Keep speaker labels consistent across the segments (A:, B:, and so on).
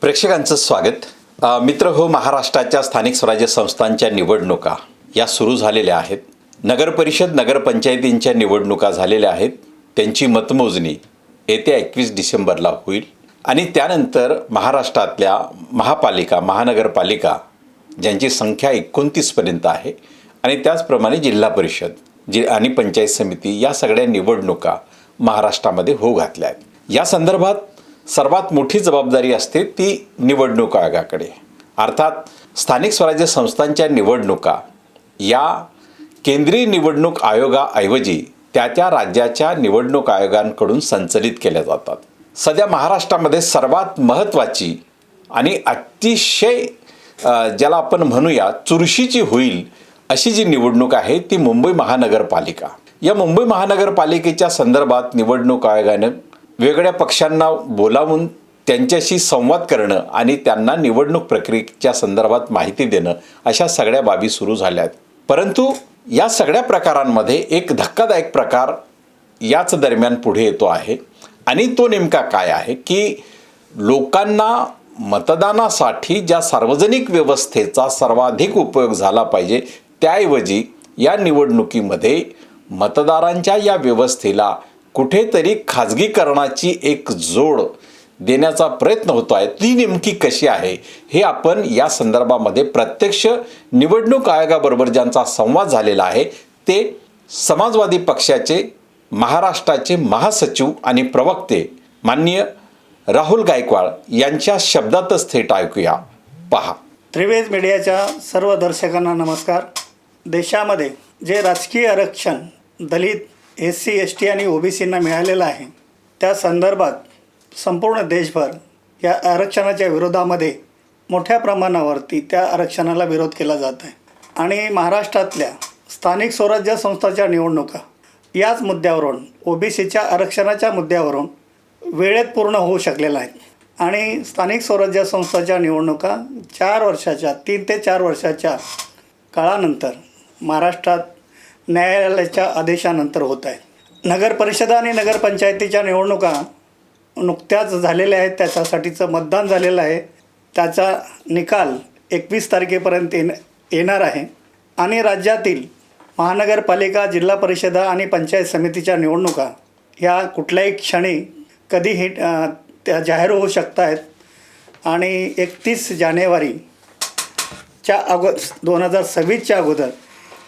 A: प्रेक्षकांचं स्वागत. मित्र हो, महाराष्ट्राच्या स्थानिक स्वराज्य संस्थांच्या निवडणुका या सुरू झालेल्या आहेत. नगरपरिषद नगरपंचायतींच्या निवडणुका झालेल्या आहेत. त्यांची मतमोजणी येत्या 21 डिसेंबरला होईल आणि त्यानंतर महाराष्ट्रातल्या महापालिका महानगरपालिका ज्यांची संख्या 29 पर्यंत आहे आणि त्याचप्रमाणे जिल्हा परिषद आणि पंचायत समिती या सगळ्या निवडणुका महाराष्ट्रामध्ये होऊ घातल्या आहेत. या संदर्भात सर्वात मोठी जबाबदारी असते ती निवडणूक आयोगाकडे. अर्थात स्थानिक स्वराज्य संस्थांच्या निवडणुका या केंद्रीय निवडणूक आयोगाऐवजी त्या राज्याच्या निवडणूक आयोगांकडून संचलित केल्या जातात. सध्या महाराष्ट्रामध्ये सर्वात महत्त्वाची आणि अतिशय ज्याला आपण म्हणूया चुरशीची होईल अशी जी निवडणूक आहे ती मुंबई महानगरपालिका. या मुंबई महानगरपालिकेच्या संदर्भात निवडणूक आयोगाने वेगळ्या पक्षांना बोलावून त्यांच्याशी संवाद करणं आणि त्यांना निवडणूक प्रक्रियेच्या संदर्भात माहिती देणं अशा सगळ्या बाबी सुरू झाल्या आहेत. परंतु या सगळ्या प्रकारांमध्ये एक धक्कादायक प्रकार याच दरम्यान पुढे येतो आहे आणि तो नेमका काय आहे की लोकांना मतदानासाठी ज्या सार्वजनिक व्यवस्थेचा सर्वाधिक उपयोग झाला पाहिजे त्याऐवजी या निवडणुकीमध्ये मतदारांच्या या व्यवस्थेला कुठेतरी खाजगीकरणाची एक जोड देण्याचा प्रयत्न होतो आहे. ती नेमकी कशी आहे हे आपण या संदर्भामध्ये प्रत्यक्ष निवडणूक आयोगाबरोबर ज्यांचा संवाद झालेला आहे ते समाजवादी पक्षाचे महाराष्ट्राचे महासचिव आणि प्रवक्ते माननीय राहुल गायकवाड यांच्या शब्दातच थेट ऐकूया. पहा.
B: त्रिवेद मीडियाच्या सर्व दर्शकांना नमस्कार. देशामध्ये जे राजकीय आरक्षण दलित SC ST आणि OBCंना मिळालेलं आहे त्या संदर्भात संपूर्ण देशभर या आरक्षणाच्या विरोधामध्ये मोठ्या प्रमाणावरती त्या आरक्षणाला विरोध केला जात आहे आणि महाराष्ट्रातल्या स्थानिक स्वराज्य संस्थांच्या निवडणुका याच मुद्द्यावरून OBCच्या आरक्षणाच्या मुद्द्यावरून वेळेत पूर्ण होऊ शकलेल्या आहेत आणि स्थानिक स्वराज्य संस्थांच्या निवडणुका 3 ते 4 वर्षाच्या काळानंतर महाराष्ट्रात न्यायालयाच्या आदेशानंतर होत आहे. नगरपरिषदा आणि नगरपंचायतीच्या निवडणुका नुकत्याच झालेल्या आहेत. त्याच्यासाठीचं मतदान झालेलं आहे. त्याचा निकाल 21 तारखेपर्यंत येणार आहे आणि राज्यातील महानगरपालिका जिल्हा परिषदा आणि पंचायत समितीच्या निवडणुका ह्या कुठल्याही क्षणी कधीही त्या जाहीर होऊ शकत आहेत आणि 31 जानेवारीच्या 2026च्या अगोदर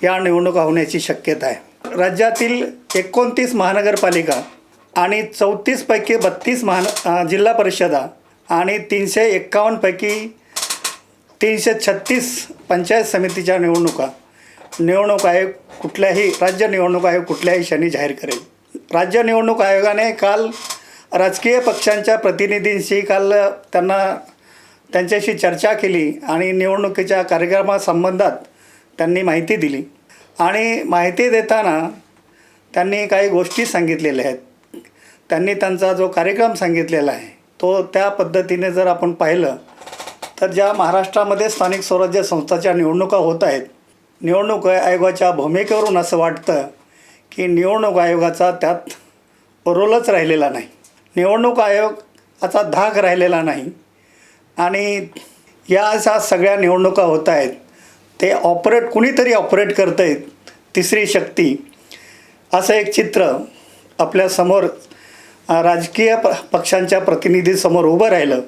B: या निवडणुका होण्याची शक्यता आहे. राज्यातील 29 महानगरपालिका आणि 34 पैकी 32 जिल्हा परिषदा आणि 351 पैकी 336 पंचायत समितीच्या निवडणूक आयोग राज्य निवडणूक आयोग कुठल्याही क्षणी जाहीर करेल. राज्य निवडणूक आयोगाने काल राजकीय पक्षांच्या प्रतिनिधींशी त्यांच्याशी चर्चा केली आणि निवडणुकीच्या कार्यक्रमासंबंधात त्यांनी माहिती दिली आणि माहिती देताना त्यांनी काही गोष्टी सांगितलेल्या आहेत. त्यांनी त्यांचा जो कार्यक्रम सांगितलेला आहे तो त्या पद्धतीने जर आपण पाहिलं तर ज्या महाराष्ट्रामध्ये स्थानिक स्वराज्य संस्थांच्या निवडणुका होत आहेत निवडणूक आयोगाच्या भूमिकेवरून असं वाटतं की निवडणूक आयोगाचा त्यात रोलच राहिलेला नाही. निवडणूक आयोगाचा धाक राहिलेला नाही आणि या अशा सगळ्या निवडणुका होत आहेत ते कुणीतरी ऑपरेट करतं आहे तिसरी शक्ती असं एक चित्र आपल्यासमोर राजकीय पक्षांच्या प्रतिनिधीसमोर उभं राहिलं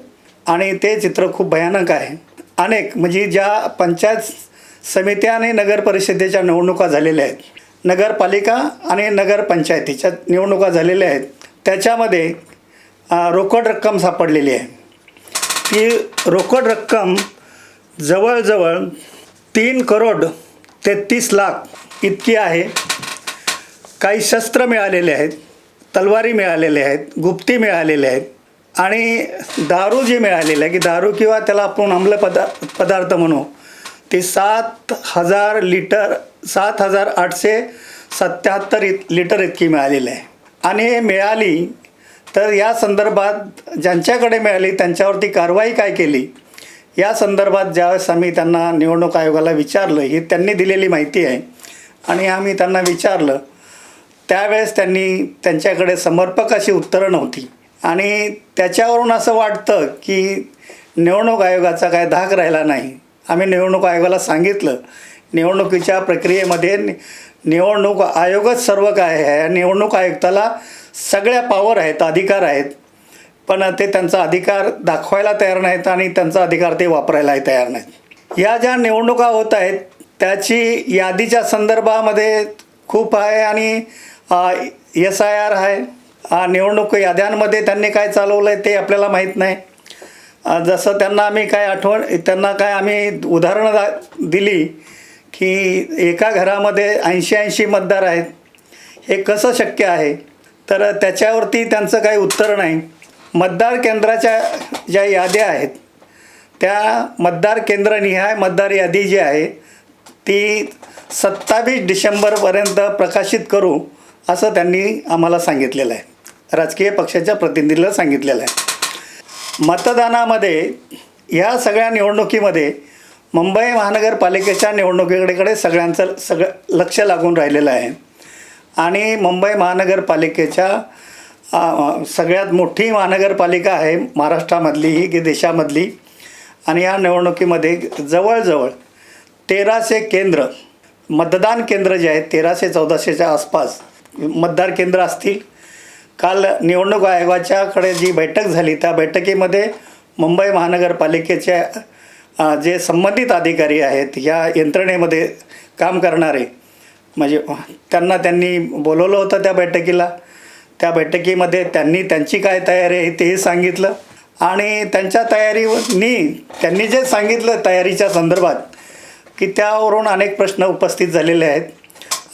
B: आणि ते चित्र खूप भयानक आहे. म्हणजे ज्या पंचायत समित्या आणि नगरपरिषदेच्या निवडणुका झालेल्या आहेत नगरपालिका आणि नगरपंचायतीच्या निवडणुका झालेल्या आहेत त्याच्यामध्ये रोकड रक्कम सापडलेली आहे. ती रोकड रक्कम जवळजवळ 3,33,00,000 इतकी आहे. काही शस्त्र मिळालेले आहेत, तलवारी मिळालेले आहेत, गुप्ती मिळालेले आहेत आणि दारू जी मिळालेली आहे की दारू किंवा त्याला आपण अंमल पदार्थ म्हणू ती 7,877 लिटर इतकी मिळालेली आहे आणि मिळाली तर या संदर्भात ज्यांच्याकडे मिळाली त्यांच्यावरती कारवाई काय केली या संदर्भात ज्यावेळेस आम्ही त्यांना निवडणूक आयोगाला विचारलं ही त्यांनी दिलेली माहिती आहे आणि आम्ही त्यांना विचारलं त्यावेळेस त्यांच्याकडे समर्पक अशी उत्तरं नव्हती आणि त्याच्यावरून असं वाटतं की निवडणूक आयोगाचा काय धाक राहिला नाही. आम्ही निवडणूक आयोगाला सांगितलं, निवडणुकीच्या प्रक्रियेमध्ये निवडणूक आयोगच सर्व काय आहे. निवडणूक आयुक्ताला सगळ्या पॉवर आहेत, अधिकार आहेत, पण ते त्यांचा अधिकार दाखवायला तयार नाहीत आणि त्यांचा अधिकार ते वापरायलाही तयार नाहीत. या ज्या निवडणुका होत आहेत त्याची यादीच्या संदर्भामध्ये खूप आहे आणि SIR आहे. निवडणूक याद्यांमध्ये त्यांनी काय चालवलं आहे ते आपल्याला माहीत नाही. जसं त्यांना आम्ही उदाहरणं दिली की एका घरामध्ये 80 मतदार आहेत, हे कसं शक्य आहे, तर त्याच्यावरती त्यांचं काही उत्तर नाही. मतदार केंद्राच्या ज्या याद्या आहेत त्या मतदार केंद्रनिहाय मतदार यादी जी आहे ती 27 डिसेंबरपर्यंत प्रकाशित करू असं त्यांनी आम्हाला सांगितलेलं आहे, राजकीय पक्षाच्या प्रतिनिधीला सांगितलेलं आहे. मतदानामध्ये ह्या सगळ्या निवडणुकीमध्ये मुंबई महानगरपालिकेच्या निवडणुकीकडे सगळं लक्ष लागून राहिलेलं आहे आणि मुंबई महानगरपालिकेच्या सगळ्यात मोठी महानगरपालिका आहे महाराष्ट्रामधली ही की देशामधली. आणि या निवडणुकीमध्ये जवळजवळ 1300 केंद्र, मतदान केंद्र जे आहेत 1300-1400च्या आसपास मतदार केंद्र असतील. काल निवडणूक आयोगाच्याकडे जी बैठक झाली त्या बैठकीमध्ये मुंबई महानगरपालिकेच्या जे संबंधित अधिकारी आहेत या यंत्रणेमध्ये काम करणारे, म्हणजे त्यांनी बोलवलं होतं त्या बैठकीला. त्या बैठकीमध्ये त्यांची काय तयारी आहे तेही सांगितलं आणि त्यांच्या त्यांनी जे सांगितलं तयारीच्या संदर्भात की त्यावरून अनेक प्रश्न उपस्थित झालेले आहेत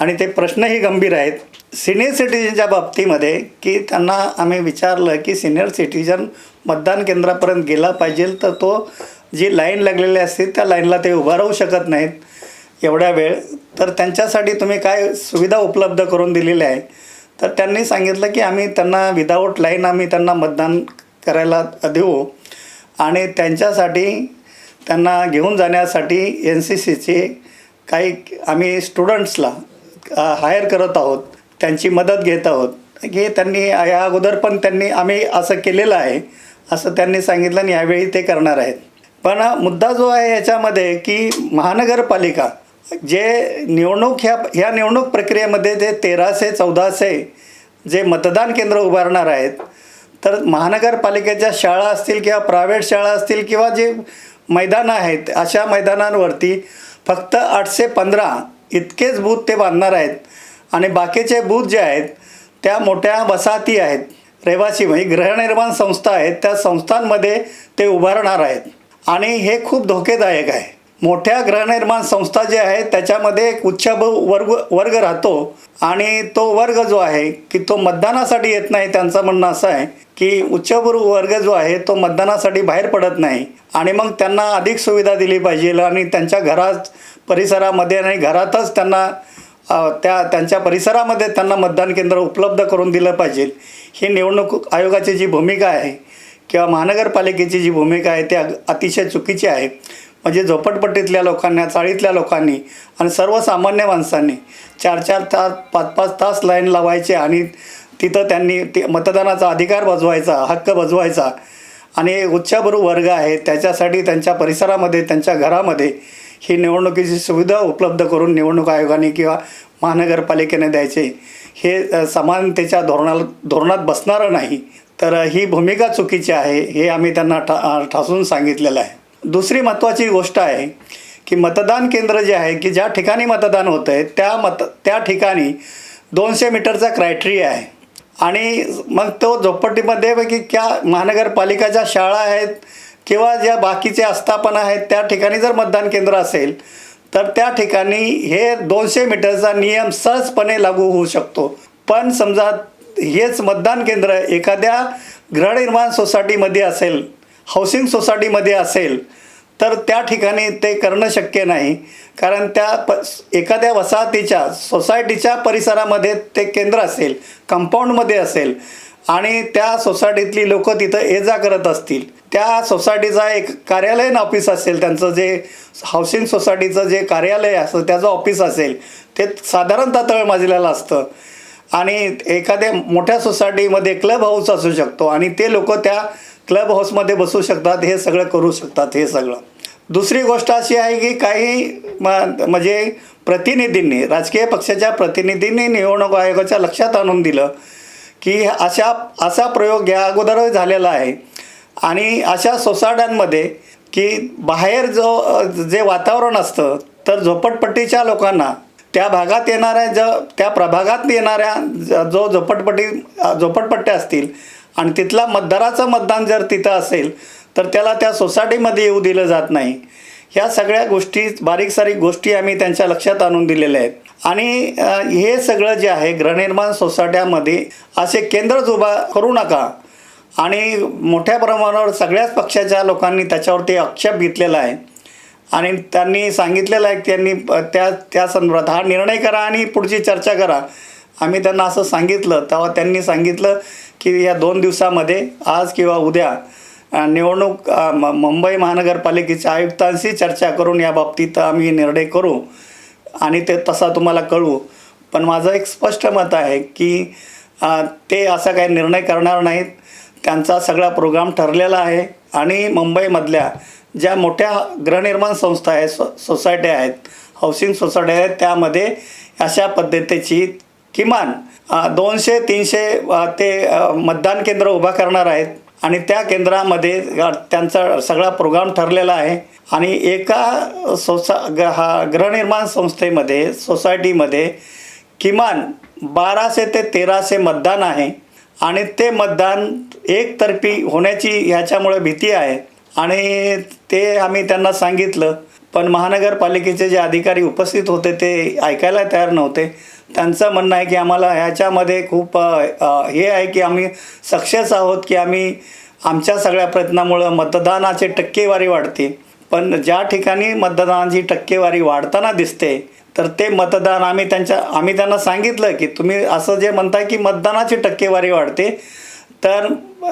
B: आणि ते प्रश्नही गंभीर आहेत. सिनियर सिटीजनच्या बाबतीमध्ये की त्यांना आम्ही विचारलं की सिनियर सिटीजन मतदान केंद्रापर्यंत गेला पाहिजे तर तो जी लाईन लागलेली असते त्या लाईनला ते उभा राहू शकत नाहीत एवढ्या वेळ, तर त्यांच्यासाठी तुम्ही काय सुविधा उपलब्ध करून दिलेल्या आहे. तर त्यांनी सांगितलं की आम्ही त्यांना विदाऊट लाईन आम्ही त्यांना मतदान करायला देऊ आणि त्यांच्यासाठी त्यांना घेऊन जाण्यासाठी NCCचे काही आम्ही स्टुडंट्सला हायर करत आहोत, त्यांची मदत घेत आहोत. की त्यांनी या अगोदर पण आम्ही असं केलेलं आहे असं त्यांनी सांगितलं आणि यावेळी ते करणार आहेत. पण मुद्दा जो आहे याच्यामध्ये की महानगरपालिका जे ह्या निवडणूक प्रक्रियेमध्ये जे 1300-1400 जे मतदान केंद्र उभारणार आहेत, तर महानगरपालिकेच्या शाळा असतील किंवा प्रायव्हेट शाळा असतील किंवा जे मैदानं आहेत अशा मैदानांवरती फक्त 815 इतकेच बूथ ते बांधणार आहेत आणि बाकीचे बूथ जे आहेत त्या मोठ्या वसाहती आहेत, रहिवासी म्हणजे गृहनिर्माण संस्था आहेत, त्या संस्थांमध्ये ते उभारणार आहेत आणि हे खूप धोकेदायक आहे. मोठ्या गृहनिर्माण संस्था जे आहेत त्याच्यामध्ये एक उच्चभ्रू वर्ग राहतो आणि तो वर्ग जो आहे की तो मतदानासाठी येत नाही. त्यांचं म्हणणं असं आहे की उच्चभ्रू वर्ग जो आहे तो मतदानासाठी बाहेर पडत नाही आणि मग त्यांना अधिक सुविधा दिली पाहिजे आणि त्यांच्या परिसरामध्ये आणि घरातच त्यांना त्यांच्या परिसरामध्ये त्यांना मतदान केंद्र उपलब्ध करून दिलं पाहिजे. ही निवडणूक आयोगाची जी भूमिका आहे किंवा महानगरपालिकेची जी भूमिका आहे ती अतिशय चुकीची आहे. म्हणजे झोपडपट्टीतल्या लोकांना, चाळीतल्या लोकांनी आणि सर्वसामान्य माणसांनी 4-4 तास 5-5 तास लाईन लावायचे आणि तिथं त्यांनी मतदानाचा अधिकार बजवायचा, हक्क बजवायचा आणि उच्चभ्रू वर्ग आहे त्याच्यासाठी त्यांच्या परिसरामध्ये, त्यांच्या घरामध्ये ही निवडणुकीची सुविधा उपलब्ध करून निवडणूक आयोगाने किंवा महानगरपालिकेने द्यायचे. हे समानतेच्या धोरणात बसणारं नाही. तर ही भूमिका चुकीची आहे हे आम्ही त्यांना ठासून सांगितलेलं आहे. दुसरी महत्त्वाची गोष्ट आहे की मतदान केंद्र जे आहे की ज्या ठिकाणी मतदान होतं आहे त्या ठिकाणी 200 मीटरचा क्रायटेरिया आहे आणि मग तो झोपडपट्टीमध्ये की क्या महानगरपालिकाच्या शाळा आहेत किंवा ज्या बाकीचे आस्थापना आहेत त्या ठिकाणी जर मतदान केंद्र असेल तर त्या ठिकाणी हे 200 मीटरचा नियम सहजपणे लागू होऊ शकतो. पण समजा हेच मतदान केंद्र एखाद्या गृहनिर्माण सोसायटीमध्ये असेल, हाऊसिंग सोसायटीमध्ये असेल तर त्या ठिकाणी ते करणं शक्य नाही, कारण एखाद्या वसाहतीच्या सोसायटीच्या परिसरामध्ये ते केंद्र असेल, कंपाऊंडमध्ये असेल आणि त्या सोसायटीतली लोक तिथं ये जा करत असतील. त्या सोसायटीचा एक कार्यालयीन ऑफिस असेल, त्यांचं जे हाऊसिंग सोसायटीचं जे कार्यालय असतं त्याचं ऑफिस असेल ते साधारणतः तळमजल्याला असतं आणि एखाद्या मोठ्या सोसायटीमध्ये क्लब हाऊस असू शकतो आणि ते लोक त्या क्लब हाऊसमध्ये बसू शकतात, हे सगळं करू शकतात हे सगळं. दुसरी गोष्ट अशी आहे की काही म्हणजे प्रतिनिधींनी, राजकीय पक्षाच्या प्रतिनिधींनी निवडणूक आयोगाच्या लक्षात आणून दिलं की असा प्रयोग या अगोदरही झालेला आहे आणि अशा सोसायट्यांमध्ये की बाहेर जे वातावरण असतं तर झोपडपट्टीच्या लोकांना त्या भागात येणाऱ्या त्या प्रभागात येणाऱ्या जो झोपडपट्ट्या असतील आणि तिथला मतदाराचं मतदान जर तिथं असेल तर त्याला त्या सोसायटीमध्ये येऊ दिलं जात नाही. ह्या सगळ्या गोष्टी, बारीक सारीक गोष्टी आम्ही त्यांच्या लक्षात आणून दिलेल्या आहेत. आणि हे सगळं जे आहे गृहनिर्माण सोसायट्यामध्ये असे केंद्रच उभा करू नका. आणि मोठ्या प्रमाणावर सगळ्याच पक्षाच्या लोकांनी त्याच्यावरती आक्षेप घेतलेला आहे आणि त्यांनी सांगितलेलं आहे की त्यांनी त्या संदर्भात हा निर्णय करा आणि पुढची चर्चा करा. आम्ही त्यांना असं सांगितलं तेव्हा त्यांनी सांगितलं की या 2 दिवसामध्ये आज किंवा उद्या निवडणूक मुंबई महानगरपालिकेच्या आयुक्तांशी चर्चा करून याबाबतीत आम्ही निर्णय करू आणि ते तसा तुम्हाला कळवू. पण माझं एक स्पष्ट मत आहे की ते असा काही निर्णय करणार नाहीत. त्यांचा सगळा प्रोग्राम ठरलेला आहे आणि मुंबईमधल्या ज्या मोठ्या गृहनिर्माण संस्था आहेत, सोसायट्या आहेत, हाऊसिंग सोसायट्या आहेत, त्यामध्ये अशा पद्धतीची किमान 200-300 ते मतदान केंद्र उभा करणार आहेत आणि त्या केंद्रामध्ये त्यांचा सगळा प्रोग्राम ठरलेला आहे. आणि एका गृहनिर्माण संस्थेमध्ये, सोसायटीमध्ये किमान 1200 ते 1300 मतदान आहे आणि ते मतदान एकतर्फी होण्याची ह्याच्यामुळे भीती आहे आणि ते आम्ही त्यांना सांगितलं. पण महानगरपालिकेचे जे अधिकारी उपस्थित होते ते ऐकायला तयार नव्हते. त्यांचं म्हणणं आहे की आम्हाला ह्याच्यामध्ये खूप हे आहे की आम्ही सक्सेस आहोत की आमच्या सगळ्या प्रयत्नामुळं मतदानाची टक्केवारी वाढते. पण ज्या ठिकाणी मतदानाची टक्केवारी वाढताना दिसते तर ते मतदान आम्ही त्यांना सांगितलं की तुम्ही असं जे म्हणताय की मतदानाची टक्केवारी वाढते, तर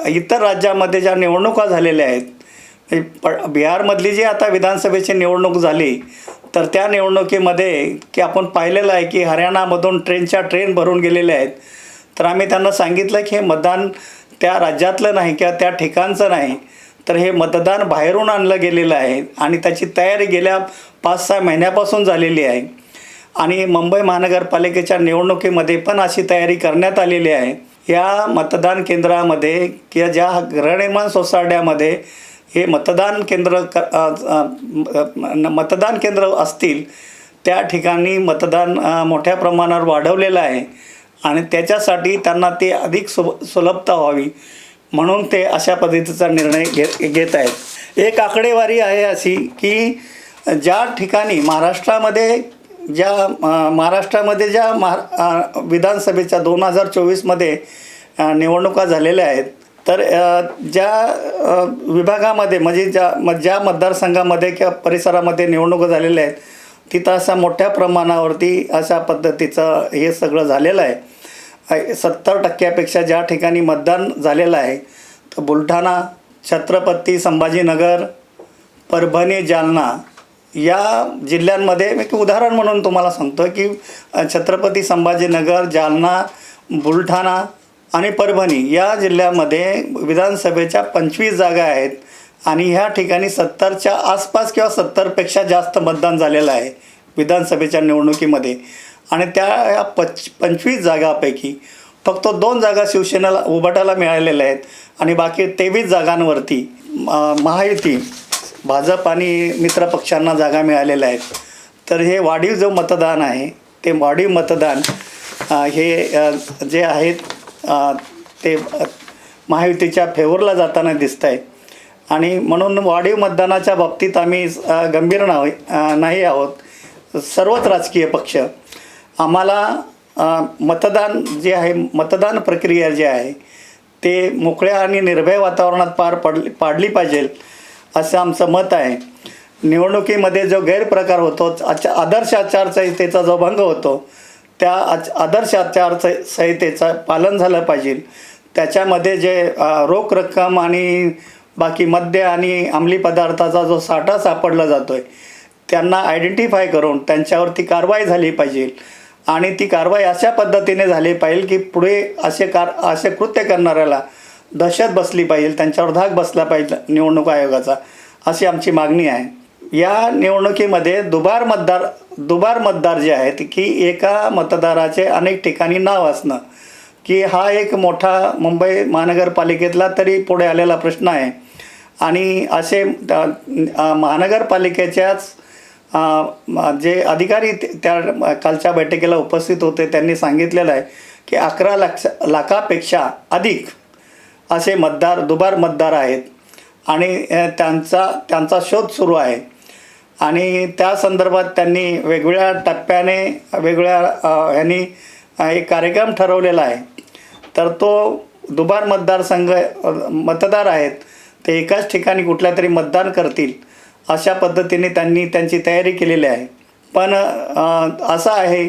B: इतर राज्यामध्ये ज्या निवडणुका झालेल्या आहेत, बिहारमधली जी आता विधानसभेची निवडणूक झाली तर त्या निवडणुकीमध्ये की आपण पाहिलेलं आहे की हरियाणामधून ट्रेन भरून गेलेले आहेत. तर आम्ही त्यांना सांगितलं की हे मतदान त्या राज्यातलं नाही किंवा त्या ठिकाणचं नाही, तर हे मतदान बाहेरून आणलं गेलेलं आहे आणि त्याची तयारी गेल्या 5-6 महिन्यापासून झालेली आहे. आणि मुंबई महानगरपालिकेच्या निवडणुकीमध्ये पण अशी तयारी करण्यात आलेली आहे. या मतदान केंद्रामध्ये किंवा ज्या गृहनिर्माण सोसायट्यामध्ये हे मतदान केंद्र असतील त्या ठिकाणी मतदान मोठ्या प्रमाणावर वाढवलेलं आहे आणि त्याच्यासाठी त्यांना ते अधिक सुलभता व्हावी म्हणून ते अशा पद्धतीचा निर्णय घेत आहेत. एक आकडेवारी आहे अशी की ज्या ठिकाणी महाराष्ट्रामध्ये ज्या विधानसभेच्या 2024मध्ये निवडणुका झालेल्या आहेत, तर ज्या विभागामध्ये म्हणजे ज्या मतदारसंघामध्ये किंवा परिसरामध्ये निवडणुका झालेल्या आहेत तिथं अशा मोठ्या प्रमाणावरती अशा पद्धतीचं हे सगळं झालेलं आहे. 70% ज्या ठिकाणी मतदान झालेलं आहे तर बुलढाणा, छत्रपती संभाजीनगर, परभणी, जालना या जिल्ह्यांमध्ये मी उदाहरण म्हणून तुम्हाला सांगतो की छत्रपती संभाजीनगर, जालना, बुलढाणा आणि परभणी या जिल्ह्यामध्ये विधानसभेच्या 25 जागा आहेत आणि ह्या ठिकाणी 70च्या आसपास किंवा 70पेक्षा जास्त मतदान झालेलं आहे विधानसभेच्या निवडणुकीमध्ये. आणि त्या 25 जागापैकी फक्त 2 जागा शिवसेनेला उभाटाला मिळालेल्या आहेत आणि बाकी 23 जागांवरती महायुती, भाजप आणि मित्रपक्षांना जागा मिळालेल्या आहेत. तर हे वाढीव जो मतदान आहे ते वाढीव मतदान हे जे आहेत ते महायुतीच्या फेवरला जाताना दिसत आहे आणि म्हणून वाढीव मतदानाच्या बाबतीत आम्ही गंभीर नाही आहोत. सर्वच राजकीय पक्ष आम्हाला मतदान जे आहे, मतदान प्रक्रिया जी आहे ते मोकळ्या आणि निर्भय वातावरणात पाडली पाहिजे असं आमचं मत आहे. निवडणुकीमध्ये जो गैरप्रकार होतो, आदर्श आचारसंहितेचा जो भंग होतो, त्या आदर्श आचारसंहितेचं पालन झालं पाहिजे. त्याच्यामध्ये जे रोख रक्कम आणि बाकी मद्य आणि अंमली पदार्थाचा जो साठा सापडला जातो आहे त्यांना आयडेंटिफाय करून त्यांच्यावरती कारवाई झाली पाहिजे आणि ती कारवाई अशा पद्धतीने झाली पाहिजे की पुढे असे कृत्य करणाऱ्याला दहशत बसली पाहिजे, त्यांच्यावर धाक बसला पाहिजे निवडणूक आयोगाचा, अशी आमची मागणी आहे. या निवडणुकीमध्ये दुबार मतदार जे आहेत की एका मतदाराचे अनेक ठिकाणी नाव असणं, की हा एक मोठा मुंबई महानगरपालिकेतला तरी पुढे आलेला प्रश्न आहे. आणि असे महानगरपालिकेच्याच जे अधिकारी त्या कालच्या बैठकीला उपस्थित होते त्यांनी सांगितलेलं आहे की 11 लाखापेक्षा अधिक असे दुबार मतदार आहेत आणि त्यांचा शोध सुरू आहे. आणि त्या संदर्भात त्यांनी वेगवेगळ्या टप्प्याने ह्यांनी एक कार्यक्रम ठरवलेला आहे. तर तो दुबार मतदार आहेत ते एकाच ठिकाणी कुठल्या तरी मतदान करतील अशा पद्धतीने त्यांनी त्यांची तयारी केलेली आहे. पण असं आहे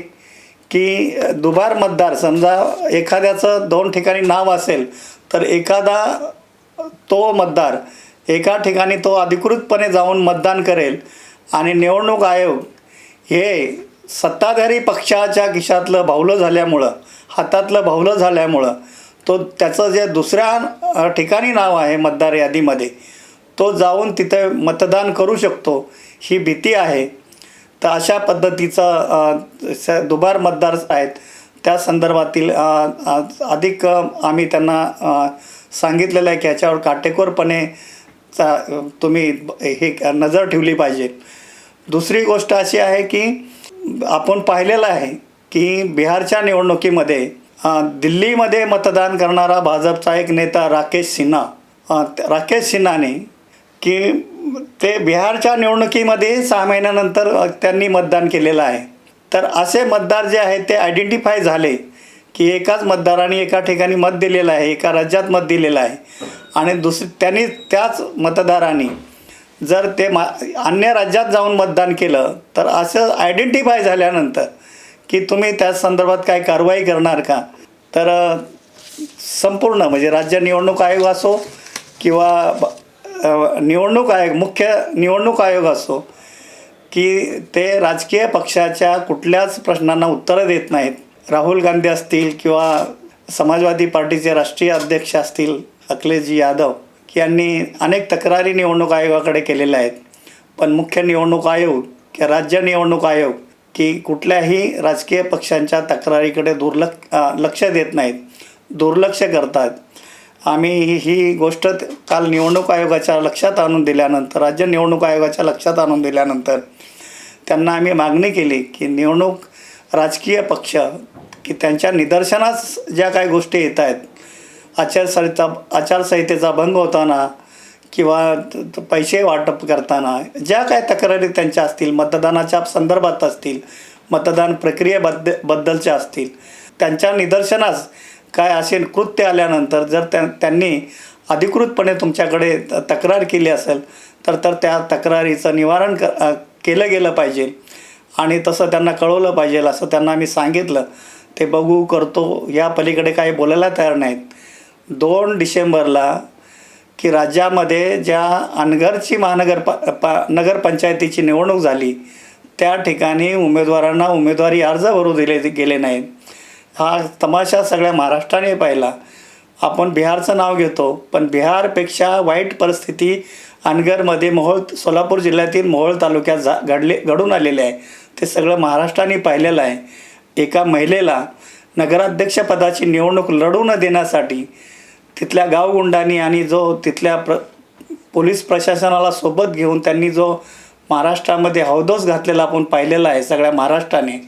B: की दुबार मतदार समजा एखाद्याचं 2 ठिकाणी नाव असेल तर एखादा तो मतदार एका ठिकाणी तो अधिकृतपणे जाऊन मतदान करेल आणि निवडणूक आयोग हे सत्ताधारी पक्षाच्या खिशातलं भावलं झाल्यामुळं, हातातलं भावलं झाल्यामुळं त्याचं जे दुसऱ्या ठिकाणी नाव आहे मतदार यादीमध्ये तो जाऊन तिथे मतदान करू शकतो, ही भीती आहे. तर अशा पद्धतीचा दुबार मतदार आहेत त्या संदर्भातील अधिक आम्ही त्यांना सांगितलेलं आहे की याच्यावर काटेकोरपणे तुम्ही हे नजर ठेवली पाहिजे. दुसरी गोष्ट अशी आहे की आपण पाहिलेलं आहे की बिहारच्या निवडणुकीमध्ये दिल्लीमध्ये मतदान करणारा भाजपचा एक नेता राकेश सिन्हाने की ते बिहारच्या निवडणुकीमध्ये 6 महिन्यानंतर त्यांनी मतदान केलेलं आहे. तर असे मतदार जे आहेत ते आयडेंटिफाय झाले की एकाच मतदाराने एका ठिकाणी मत दिलेलं आहे, एका राज्यात मत दिलेलं आहे आणि त्यांनी त्याच मतदारांनी जर ते अन्य राज्यात जाऊन मतदान केलं तर असं आयडेंटिफाय झाल्यानंतर की तुम्ही त्या संदर्भात काय कारवाई करणार का. तर संपूर्ण म्हणजे राज्य निवडणूक आयोग असो किंवा मुख्य निवडणूक आयोग असो की ते राजकीय पक्षाच्या कुठल्याच प्रश्नांना उत्तरं देत नाहीत. राहुल गांधी असतील किंवा समाजवादी पार्टीचे राष्ट्रीय अध्यक्ष असतील अखिलेशजी यादव यांनी अनेक तक्रारी निवडणूक आयोगाकडे केलेल्या आहेत. पण मुख्य निवडणूक आयोग किंवा राज्य निवडणूक आयोग की कुठल्याही राजकीय पक्षांच्या तक्रारीकडे लक्ष देत नाहीत, दुर्लक्ष करतात. आम्ही ही गोष्ट काल निवडणूक आयोगाच्या लक्षात आणून दिल्यानंतर, राज्य निवडणूक आयोगाच्या लक्षात आणून दिल्यानंतर त्यांना आम्ही मागणी केली की राजकीय पक्ष की त्यांच्या निदर्शनास ज्या काही गोष्टी येत आहेत, आचारसंहितेचा भंग होताना किंवा पैसे वाटप करताना ज्या काय तक्रारी त्यांच्या असतील, मतदानाच्या संदर्भात असतील, मतदान प्रक्रियेबद्दलच्या असतील, त्यांच्या निदर्शनास काय असेल कृत्य आल्यानंतर जर त्यांनी अधिकृतपणे तुमच्याकडे तक्रार केली असेल तर त्या तक्रारीचं निवारण केलं गेलं पाहिजे आणि तसं त्यांना कळवलं पाहिजे असं त्यांना आम्ही सांगितलं. ते बघू करतो या पलीकडे काही बोलायला तयार नाहीत. 2 डिसेंबरला की राज्यामध्ये ज्या अनगरची नगरपंचायतीची निवडणूक झाली त्या ठिकाणी उमेदवारांना उमेदवारी अर्ज भरू दिले गेले नाहीत. हा तमाशा सगळ्या महाराष्ट्राने पाहिला. आपण बिहारचं नाव घेतो पण बिहारपेक्षा वाईट परिस्थिती अनगरमध्ये सोलापूर जिल्ह्यातील मोहोळ तालुक्यात घडून आलेले आहे. ते सगळं महाराष्ट्राने पाहिलेलं आहे. एका महिलेला नगराध्यक्षपदाची निवडणूक लढू न देण्यासाठी तिथल्या गावगुंडांनी आणि तिथल्या पोलीस प्रशासनाला सोबत घेऊन त्यांनी जो महाराष्ट्रामध्ये हौदोस घातलेला आपण पाहिलेला आहे सगळ्या महाराष्ट्राने.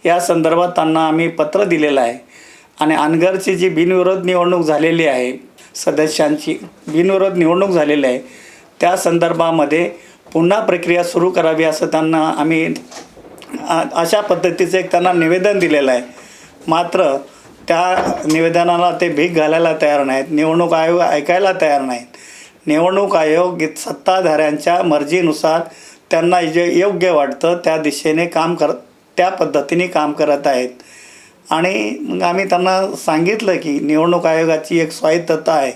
B: या संदर्भात त्यांना आम्ही पत्र दिलेलं आहे आणि अनगरची जी बिनविरोध निवडणूक झालेली आहे, सदस्यांची बिनविरोध निवडणूक झालेली आहे, त्या संदर्भामध्ये पुन्हा प्रक्रिया सुरू करावी असं त्यांना आम्ही अशा पद्धतीचं एक त्यांना निवेदन दिलेलं आहे. मात्र त्या निवेदनाला ते भीक घालायला तयार नाहीत, निवडणूक आयोग ऐकायला तयार नाहीत. निवडणूक आयोग सत्ताधाऱ्यांच्या मर्जीनुसार त्यांना जे योग्य वाटतं त्या दिशेने त्या पद्धतीने काम करत आहेत. आणि मग आम्ही त्यांना सांगितलं की निवडणूक आयोगाची एक स्वायत्तता आहे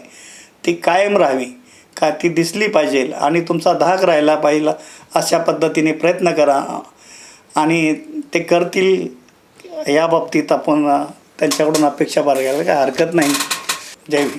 B: ती कायम राहावी का, ती दिसली पाहिजे आणि तुमचा धाक राहिला पाहिजे अशा पद्धतीने प्रयत्न करा आणि ते करतील या बाबतीत आपण त्यांच्याकडून अपेक्षा बाळगायला काय हरकत नाही. जय हिंद.